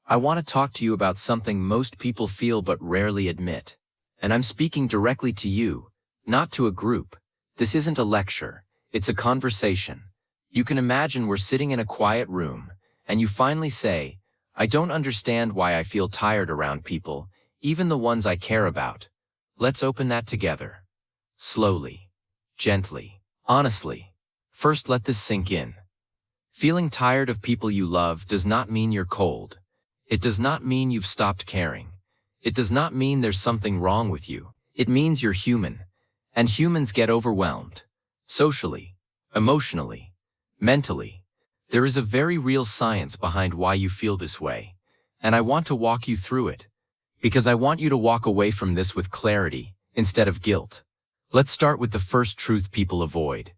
I want to talk to you about something most people feel but rarely admit. And I'm speaking directly to you, not to a group. This isn't a lecture, it's a conversation. You can imagine we're sitting in a quiet room, and you finally say, I don't understand why I feel tired around people, even the ones I care about. Let's open that together. Slowly. Gently. Honestly. First, let this sink in. Feeling tired of people you love does not mean you're cold. It does not mean you've stopped caring. It does not mean there's something wrong with you. It means you're human. And humans get overwhelmed. Socially, emotionally, mentally. There is a very real science behind why you feel this way. And I want to walk you through it. Because I want you to walk away from this with clarity, instead of guilt. Let's start with the first truth people avoid.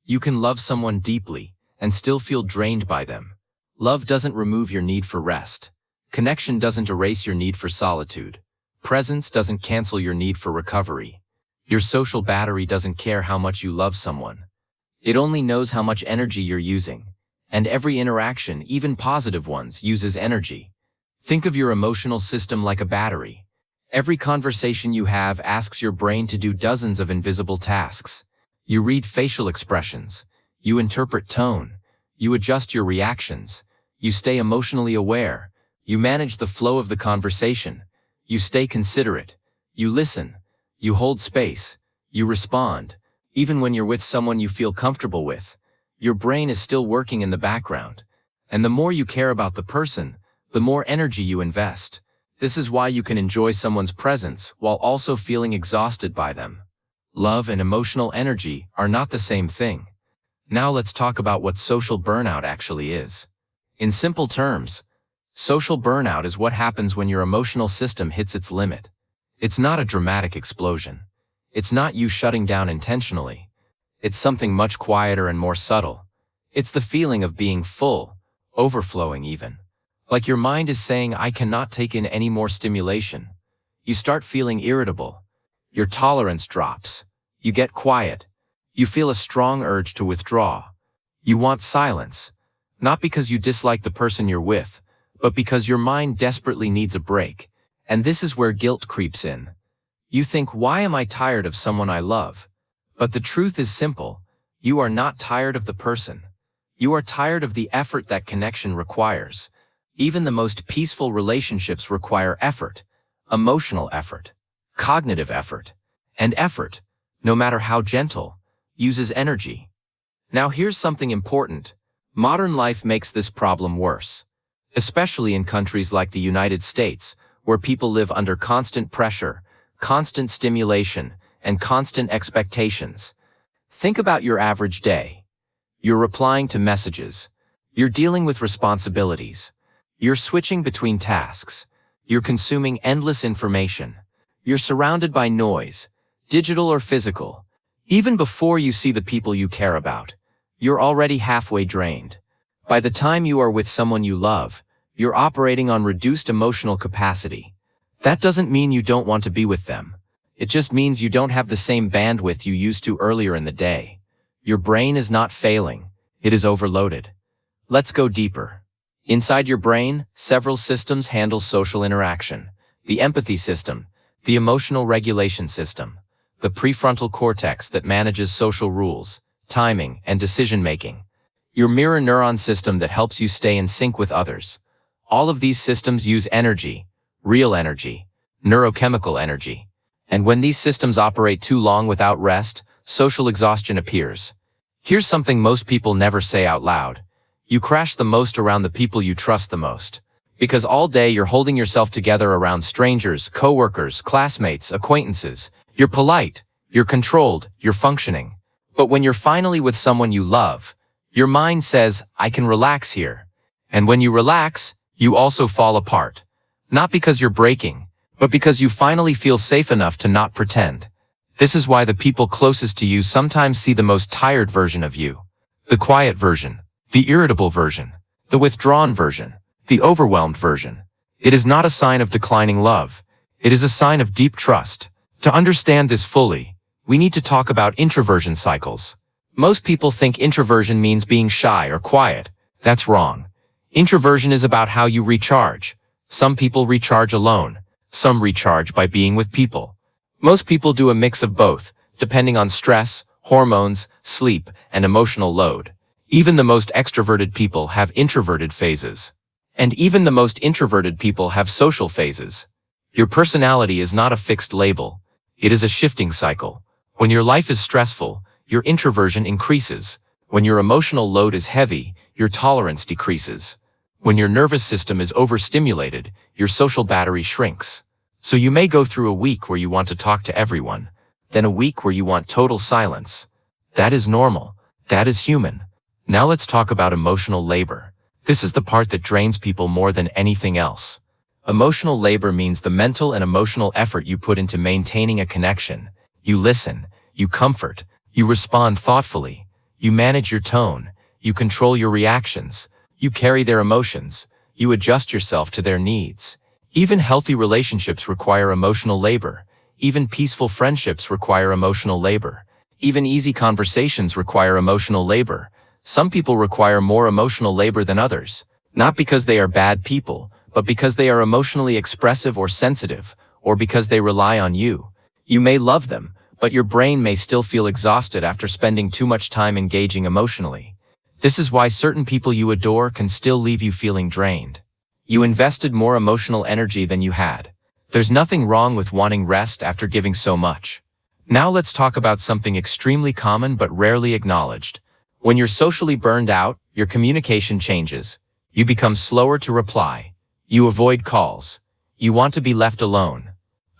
You can love someone deeply, and still feel drained by them. Love doesn't remove your need for rest. Connection doesn't erase your need for solitude. Presence doesn't cancel your need for recovery. Your social battery doesn't care how much you love someone. It only knows how much energy you're using. And every interaction, even positive ones, uses energy. Think of your emotional system like a battery. Every conversation you have asks your brain to do dozens of invisible tasks. You read facial expressions. You interpret tone. You adjust your reactions. You stay emotionally aware. You manage the flow of the conversation. You stay considerate. You listen. You hold space. You respond. Even when you're with someone you feel comfortable with, your brain is still working in the background. And the more you care about the person, the more energy you invest. This is why you can enjoy someone's presence while also feeling exhausted by them. Love and emotional energy are not the same thing. Now let's talk about what social burnout actually is. In simple terms, social burnout is what happens when your emotional system hits its limit. It's not a dramatic explosion. It's not you shutting down intentionally. It's something much quieter and more subtle. It's the feeling of being full, overflowing even. Like your mind is saying, I cannot take in any more stimulation. You start feeling irritable. Your tolerance drops. You get quiet. You feel a strong urge to withdraw. You want silence. Not because you dislike the person you're with, but because your mind desperately needs a break. And this is where guilt creeps in. You think, why am I tired of someone I love? But the truth is simple. You are not tired of the person. You are tired of the effort that connection requires. Even the most peaceful relationships require effort, emotional effort, cognitive effort, and effort, no matter how gentle, uses energy. Now here's something important. Modern life makes this problem worse. Especially in countries like the United States, where people live under constant pressure, constant stimulation, and constant expectations. Think about your average day. You're replying to messages. You're dealing with responsibilities. You're switching between tasks. You're consuming endless information. You're surrounded by noise, digital or physical. Even before you see the people you care about, you're already halfway drained. By the time you are with someone you love, you're operating on reduced emotional capacity. That doesn't mean you don't want to be with them. It just means you don't have the same bandwidth you used to earlier in the day. Your brain is not failing. It is overloaded. Let's go deeper. Inside your brain, several systems handle social interaction. The empathy system, the emotional regulation system, the prefrontal cortex that manages social rules, timing, and decision-making, your mirror neuron system that helps you stay in sync with others. All of these systems use energy, real energy, neurochemical energy. And when these systems operate too long without rest, social exhaustion appears. Here's something most people never say out loud. You crash the most around the people you trust the most. Because all day you're holding yourself together around strangers, coworkers, classmates, acquaintances. You're polite, you're controlled, you're functioning. But when you're finally with someone you love, your mind says, I can relax here. And when you relax, you also fall apart. Not because you're breaking, but because you finally feel safe enough to not pretend. This is why the people closest to you sometimes see the most tired version of you. The quiet version, the irritable version, the withdrawn version, the overwhelmed version. It is not a sign of declining love. It is a sign of deep trust. To understand this fully, we need to talk about introversion cycles. Most people think introversion means being shy or quiet. That's wrong. Introversion is about how you recharge, Some people recharge alone. Some recharge by being with people. Most people do a mix of both, depending on stress, hormones, sleep, and emotional load. Even the most extroverted people have introverted phases. And even the most introverted people have social phases. Your personality is not a fixed label. It is a shifting cycle. When your life is stressful, your introversion increases. When your emotional load is heavy, your tolerance decreases. When your nervous system is overstimulated, your social battery shrinks. So you may go through a week where you want to talk to everyone, then a week where you want total silence. That is normal. That is human. Now let's talk about emotional labor. This is the part that drains people more than anything else. Emotional labor means the mental and emotional effort you put into maintaining a connection. You listen, you comfort, you respond thoughtfully, you manage your tone, you control your reactions, you carry their emotions, you adjust yourself to their needs. Even healthy relationships require emotional labor. Even peaceful friendships require emotional labor. Even easy conversations require emotional labor. Some people require more emotional labor than others, not because they are bad people, but because they are emotionally expressive or sensitive, or because they rely on you. You may love them, but your brain may still feel exhausted after spending too much time engaging emotionally. This is why certain people you adore can still leave you feeling drained. You invested more emotional energy than you had. There's nothing wrong with wanting rest after giving so much. Now let's talk about something extremely common but rarely acknowledged. When you're socially burned out, your communication changes. You become slower to reply. You avoid calls. You want to be left alone.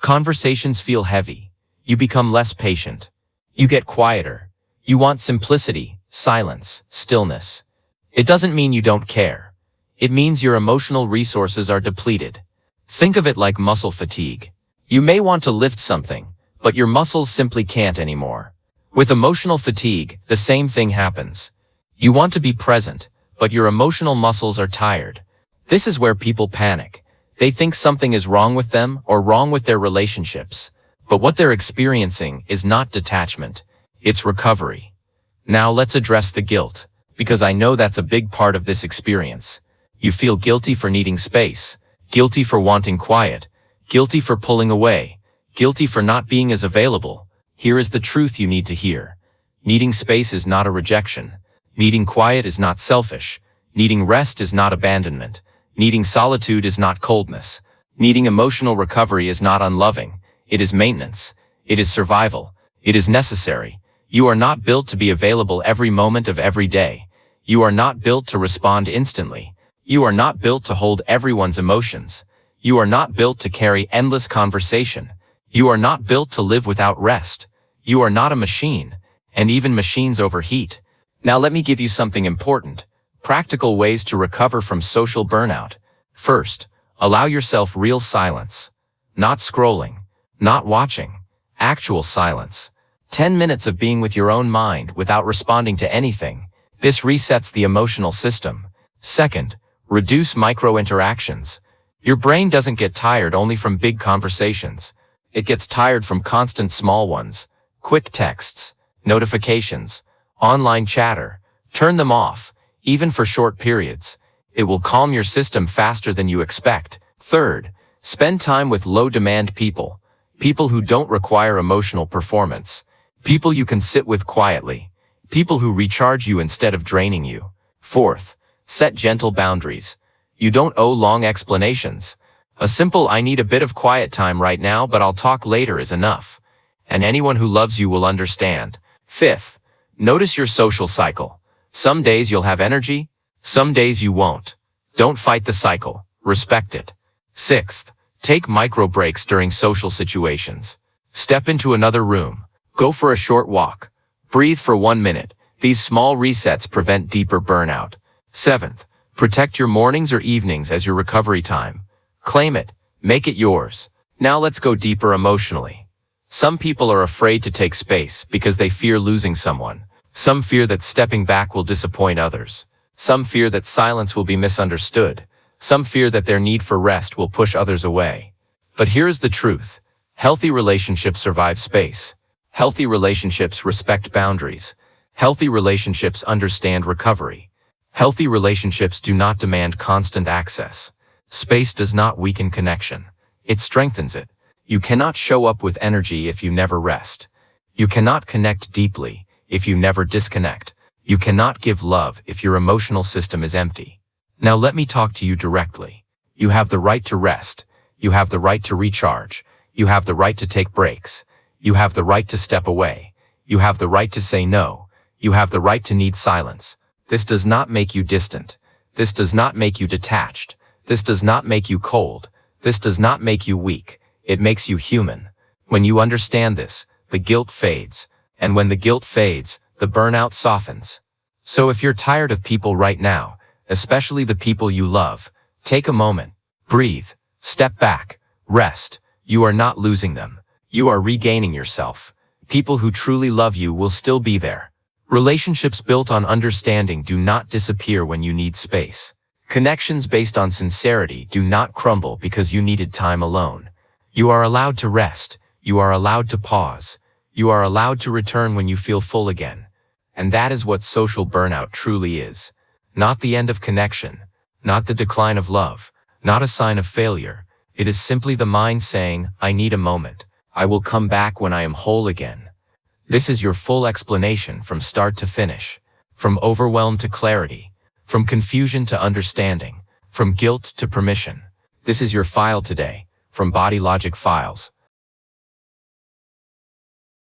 Conversations feel heavy. You become less patient. You get quieter. You want simplicity, silence, stillness. It doesn't mean you don't care. It means your emotional resources are depleted. Think of it like muscle fatigue. You may want to lift something, but your muscles simply can't anymore. With emotional fatigue, the same thing happens. You want to be present, but your emotional muscles are tired. This is where people panic. They think something is wrong with them or wrong with their relationships. But what they're experiencing is not detachment. It's recovery. Now let's address the guilt, because I know that's a big part of this experience. You feel guilty for needing space, guilty for wanting quiet, guilty for pulling away, guilty for not being as available. Here is the truth you need to hear. Needing space is not a rejection. Needing quiet is not selfish. Needing rest is not abandonment. Needing solitude is not coldness. Needing emotional recovery is not unloving. It is maintenance. It is survival. It is necessary. You are not built to be available every moment of every day. You are not built to respond instantly. You are not built to hold everyone's emotions. You are not built to carry endless conversation. You are not built to live without rest. You are not a machine, and even machines overheat. Now let me give you something important. Practical ways to recover from social burnout. First, allow yourself real silence. Not scrolling. Not watching. Actual silence. 10 minutes of being with your own mind without responding to anything. This resets the emotional system. Second, reduce micro-interactions. Your brain doesn't get tired only from big conversations. It gets tired from constant small ones. Quick texts, notifications, online chatter. Turn them off, even for short periods. It will calm your system faster than you expect. Third, spend time with low-demand people. People who don't require emotional performance. People you can sit with quietly. People who recharge you instead of draining you. Fourth, set gentle boundaries. You don't owe long explanations. A simple "I need a bit of quiet time right now, but I'll talk later" is enough. And anyone who loves you will understand. Fifth, notice your social cycle. Some days you'll have energy, some days you won't. Don't fight the cycle, respect it. Sixth, take micro breaks during social situations. Step into another room. Go for a short walk. Breathe for 1 minute. These small resets prevent deeper burnout. Seventh, protect your mornings or evenings as your recovery time. Claim it. Make it yours. Now let's go deeper emotionally. Some people are afraid to take space because they fear losing someone. Some fear that stepping back will disappoint others. Some fear that silence will be misunderstood. Some fear that their need for rest will push others away. But here's the truth. Healthy relationships survive space. Healthy relationships respect boundaries. Healthy relationships understand recovery. Healthy relationships do not demand constant access. Space does not weaken connection. It strengthens it. You cannot show up with energy if you never rest. You cannot connect deeply if you never disconnect. You cannot give love if your emotional system is empty. Now let me talk to you directly. You have the right to rest. You have the right to recharge. You have the right to take breaks. You have the right to step away. You have the right to say no. You have the right to need silence. This does not make you distant. This does not make you detached. This does not make you cold. This does not make you weak. It makes you human. When you understand this, the guilt fades. And when the guilt fades, the burnout softens. So if you're tired of people right now, especially the people you love, take a moment, breathe, step back, rest. You are not losing them. You are regaining yourself. People who truly love you will still be there. Relationships built on understanding do not disappear when you need space. Connections based on sincerity do not crumble because you needed time alone. You are allowed to rest. You are allowed to pause. You are allowed to return when you feel full again. And that is what social burnout truly is. Not the end of connection, not the decline of love, not a sign of failure. It is simply the mind saying, I need a moment. I will come back when I am whole again. This is your full explanation from start to finish, from overwhelm to clarity, from confusion to understanding, from guilt to permission. This is your file today, from Body Logic Files.